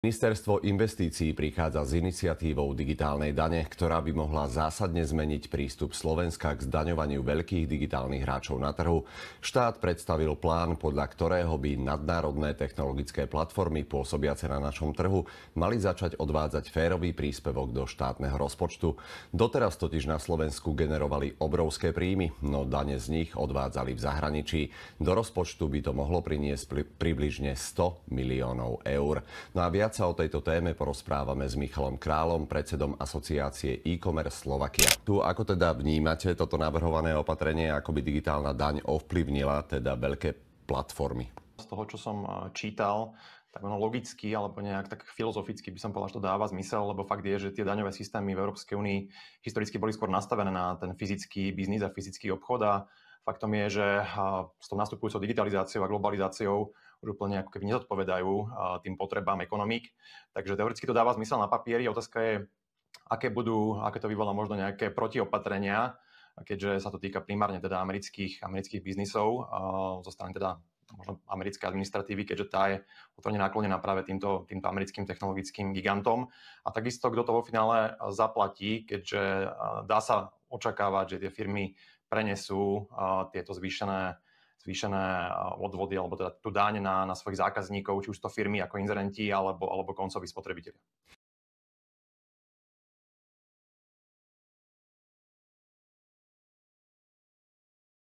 Ministerstvo investícií prichádza s iniciatívou digitálnej dane, ktorá by mohla zásadne zmeniť prístup Slovenska k zdaňovaniu veľkých digitálnych hráčov na trhu. Štát predstavil plán, podľa ktorého by nadnárodné technologické platformy pôsobiace na našom trhu mali začať odvádzať férový príspevok do štátneho rozpočtu. Doteraz totiž na Slovensku generovali obrovské príjmy, no dane z nich odvádzali v zahraničí. Do rozpočtu by to mohlo priniesť približne 100 miliónov eur. No a viac sa o tejto téme porozprávame s Michalom Kráľom, predsedom asociácie e-commerce Slovakia. Tu ako teda vnímate toto navrhované opatrenie, ako by digitálna daň ovplyvnila teda veľké platformy? Z toho, čo som čítal, tak ono logicky alebo nejak tak filozoficky by som povedal, že to dáva zmysel, lebo fakt je, že tie daňové systémy v Európskej únii historicky boli skôr nastavené na ten fyzický biznis a fyzický obchod a faktom je, že s tou nastupujúcou digitalizáciou a globalizáciou už úplne ako keby nezodpovedajú tým potrebám ekonomík. Takže teoreticky to dáva zmysel na papieri. Otázka je, aké to vyvolá možno nejaké protiopatrenia, keďže sa to týka primárne teda amerických biznisov zo strany teda možno americkej administratívy, keďže tá je otvorene naklonená práve týmto americkým technologickým gigantom. A takisto, kto to vo finále zaplatí, keďže dá sa očakávať, že tie firmy prenesú tieto zvýšené odvody alebo teda tú daň na svojich zákazníkov, či už to firmy ako inzerenti alebo koncoví spotrebitelia.